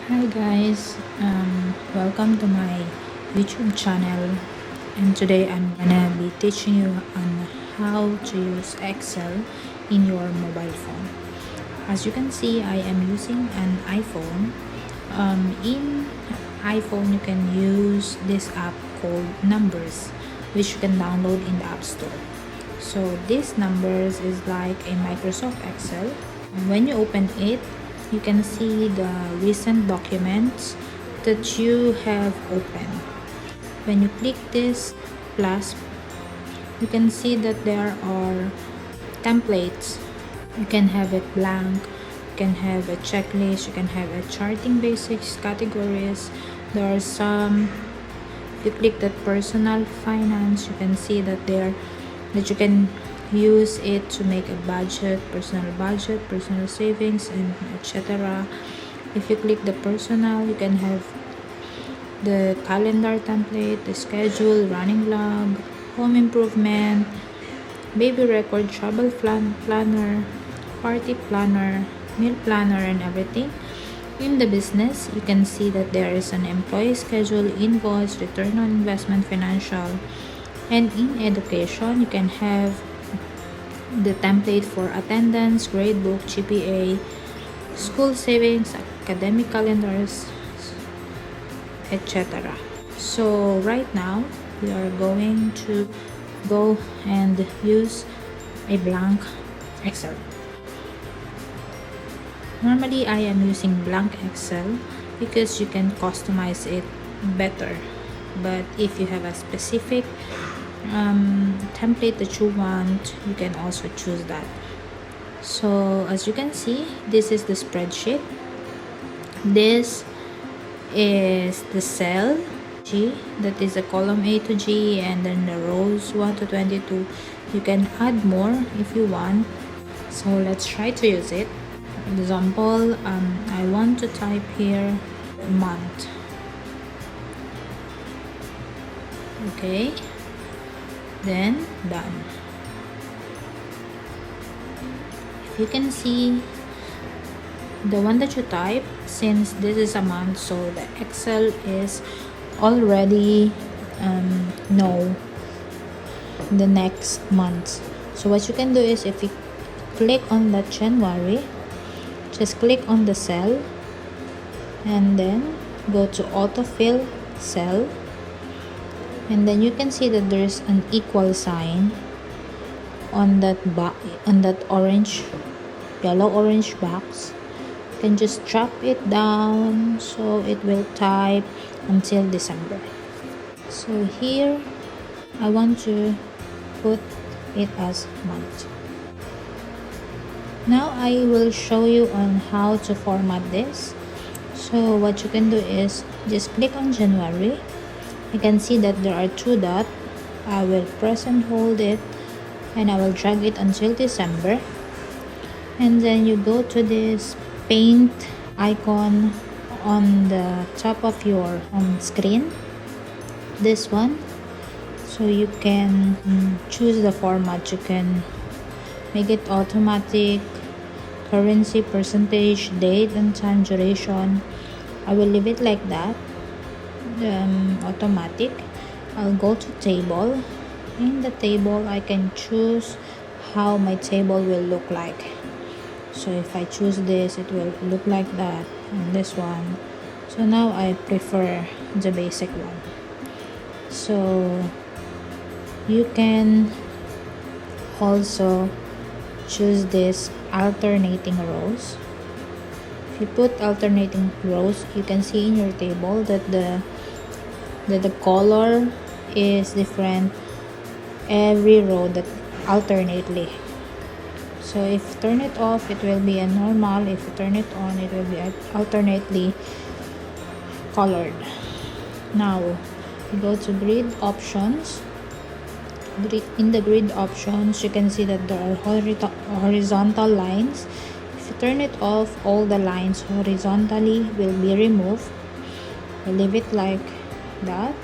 Hi guys, welcome to my YouTube channel, and today I'm gonna be teaching you on how to use Excel in your mobile phone. As you can see, I am using an iPhone. In iPhone, you can use this app called Numbers, which you can download in the App Store. So this Numbers is like a Microsoft Excel. When you open it, you can see the recent documents that you have opened. When you click this plus, you can see that there are templates. You can have it blank, you can have a checklist, you can have a charting basics categories. There are some. If you click that personal finance, you can see that you can use it to make a budget, personal savings, and etc. If you click the personal, you can have the calendar template, the schedule, running log, home improvement, baby record, travel planner, party planner, meal planner, and everything. In the business, you can see that there is an employee schedule, invoice, return on investment, financial. And in education, you can have the template for attendance, gradebook, GPA, school savings, academic calendars, etc. So right now, we are going to go and use a blank Excel. Normally, I am using blank Excel because you can customize it better. But if you have a specific template that you want, you can also choose that. So as you can see, this is the spreadsheet. This is the cell G, that is the column A to G, and then the rows 1 to 22. You can add more if you want. So let's try to use it. For example, I want to type here month. Okay, then done. If you can see the one that you type, since this is a month, so the Excel is already know the next month. So what you can do is, if you click on that January, just click on the cell and then go to autofill cell, and then you can see that there is an equal sign on that yellow orange box. You can just drop it down so it will type until December. So here I want to put it as month. Now I will show you on how to format this. So what you can do is just click on January. You can see that there are two dots. I will press and hold it, and I will drag it until December. And then you go to this paint icon on the top of your screen, this one. So you can choose the format. You can make it automatic, currency, percentage, date and time, duration. I will leave it like that, automatic. I'll go to table. In the table, I can choose how my table will look like. So if I choose this, it will look like that, and this one. So now I prefer the basic one. So you can also choose this alternating rows. If you put alternating rows, you can see in your table that the color is different every row, that alternately. So if turn it off, it will be a normal. If you turn it on, it will be alternately colored. Now you go to grid options. In the grid options, you can see that there are horizontal lines. If you turn it off, all the lines horizontally will be removed. I leave it like that.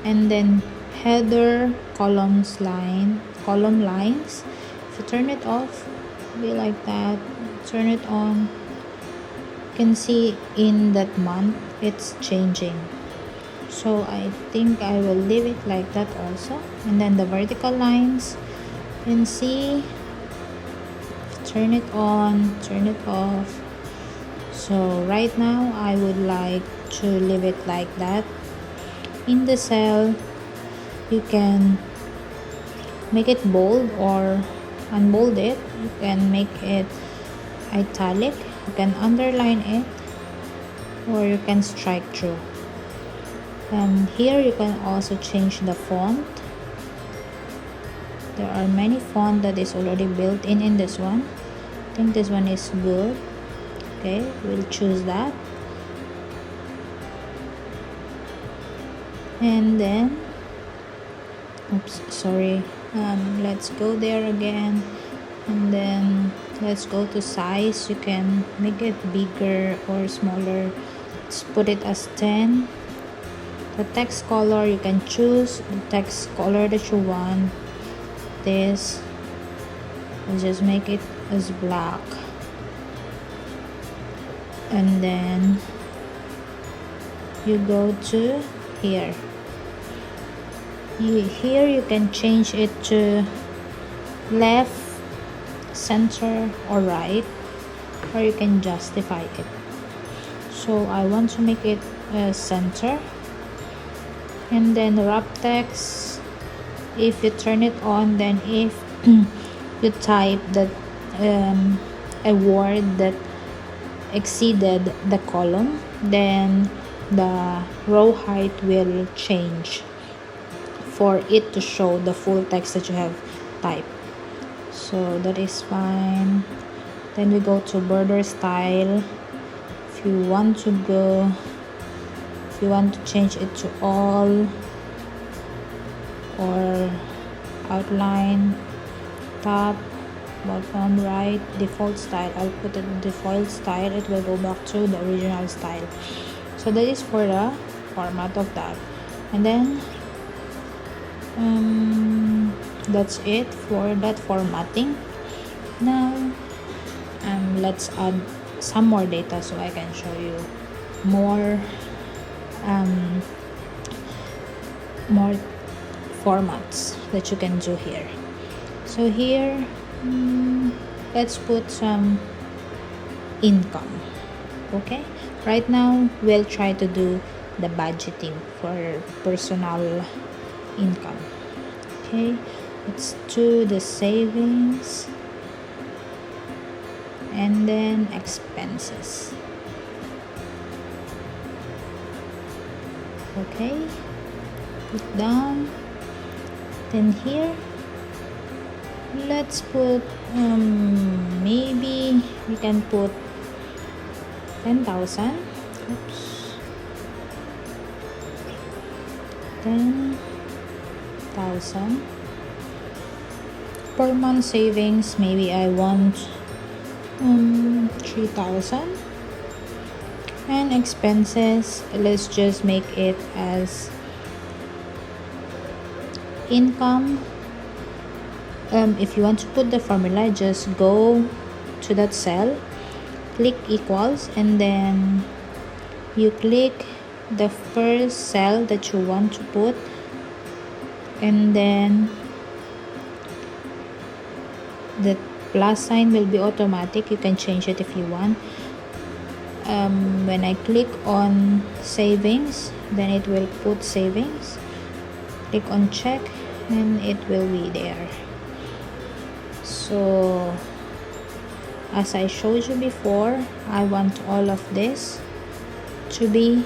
And then header column lines. If you turn it off, be like that. Turn it on, can see in that month it's changing. So I think I will leave it like that also. And then the vertical lines, you can see, turn it on, turn it off. So right now I would like to leave it like that. In the cell, you can make it bold or unbold it. You can make it italic, you can underline it, or you can strike through. And here you can also change the font. There are many fonts that is already built in this one. I think this one is good. Okay, we'll choose that. And then, oops, sorry, let's go there again. And then let's go to size. You can make it bigger or smaller. Let's put it as 10. The text color, you can choose the text color that you want. This, and just make it as black. And then you go to here. Here you can change it to left, center, or right, or you can justify it. So I want to make it center. And then wrap text, if you turn it on, then if you type that a word that exceeded the column, then the row height will change for it to show the full text that you have typed. So that is fine. Then we go to border style. If you want to change it to all or outline, top, bottom, right, default style, I'll put it in default style. It will go back to the original style. So that is for the format of that. And then that's it for that formatting. Now let's add some more data so I can show you more formats that you can do here. So here, let's put some income. Okay, right now we'll try to do the budgeting for personal income. Okay, let's do the savings and then expenses. Okay, put down. Then here, let's put maybe we can put 10,000. Oops, 10,000 per month savings. Maybe I want 3,000. And expenses, let's just make it as income. If you want to put the formula, just go to that cell, click equals, and then you click the first cell that you want to put, and then the plus sign will be automatic. You can change it if you want. When I click on savings, then it will put savings. Click on check and it will be there. So as I showed you before, I want all of this to be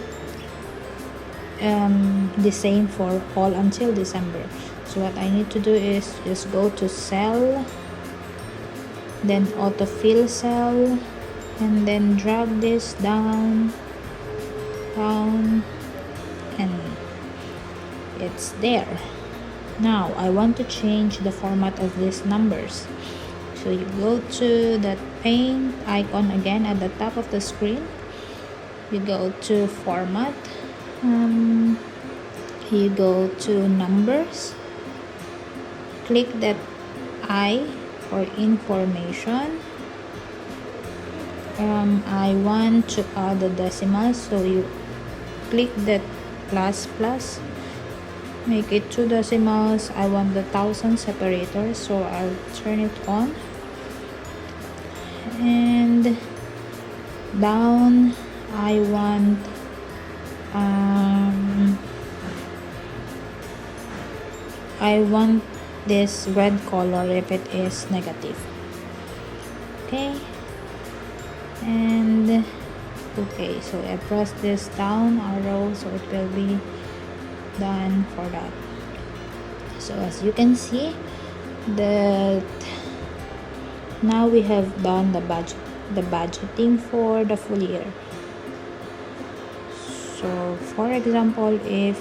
the same for all until December. So what I need to do is just go to cell, then autofill cell, and then drag this down, and it's there. Now I want to change the format of these numbers. So you go to that paint icon again at the top of the screen. You go to format, you go to numbers, click that I for information, I want to add the decimal, so you click that plus plus, make it 2 decimals. I want the thousand separator, so I'll turn it on, and down I want this red color if it is negative. Okay, and okay, so I press this down arrow, so it will be done for that. So as you can see that now we have done the budgeting for the full year. So for example, if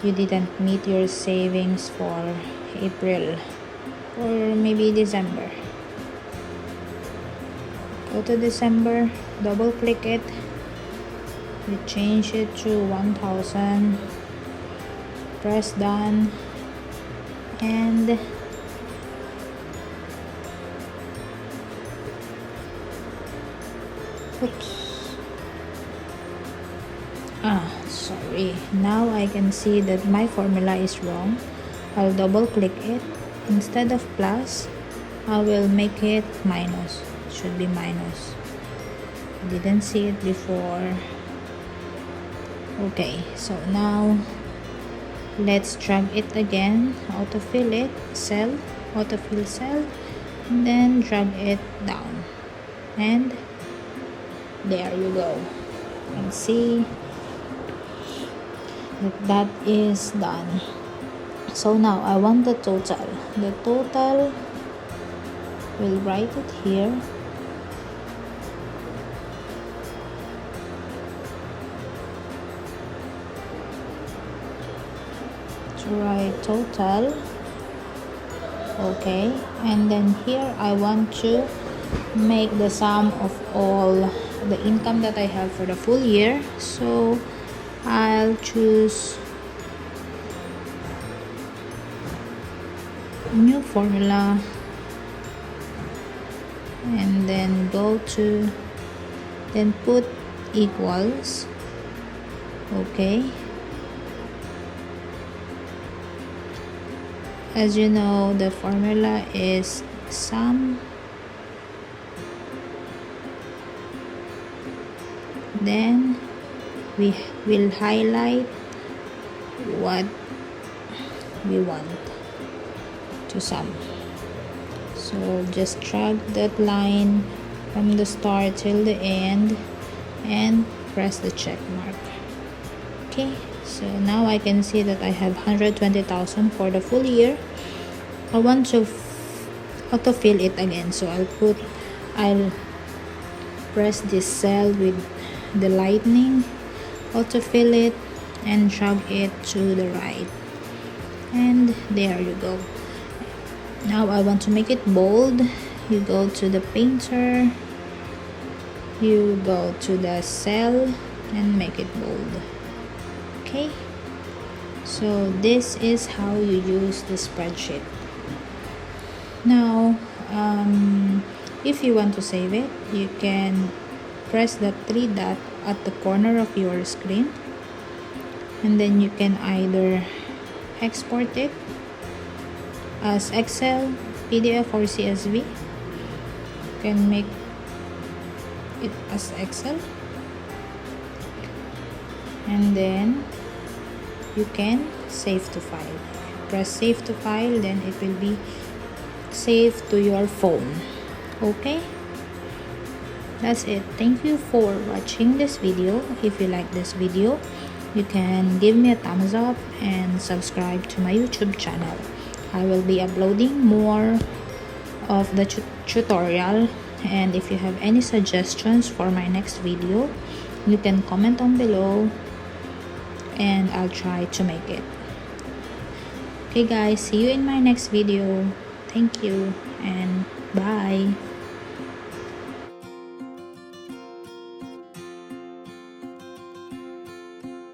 you didn't meet your savings for April or maybe December, go to December, double click it, you change it to 1000, press done, and sorry, now I can see that my formula is wrong. I'll double click it. Instead of plus, I will make it minus. It should be minus. I didn't see it before. Okay, so now let's drag it again, autofill it, cell, autofill cell, and then drag it down, and there you go. You can see that is done. So now I want the total. The total, we'll write it here. To write total. Okay, and then here I want to make the sum of all the income that I have for the full year. So I'll choose new formula and then go to, then put equals. Okay, as you know, the formula is sum, then we will highlight what we want to sum. So just drag that line from the start till the end and press the check mark. Okay, so now I can see that I have 120,000 for the full year. I want to autofill it again, so I'll press this cell with the lightning, autofill it, and drag it to the right, and there you go. Now I want to make it bold. You go to the painter, you go to the cell and make it bold. Okay, so this is how you use the spreadsheet. Now if you want to save it, you can press the 3 dot at the corner of your screen, and then you can either export it as Excel, PDF, or CSV. You can make it as Excel, and then you can save to file. Press save to file, then it will be saved to your phone. Okay, that's it. Thank you for watching this video. If you like this video, you can give me a thumbs up and subscribe to my YouTube channel. I will be uploading more of the tutorial, and if you have any suggestions for my next video, you can comment on below and I'll try to make it. Okay guys, see you in my next video. Thank you and bye.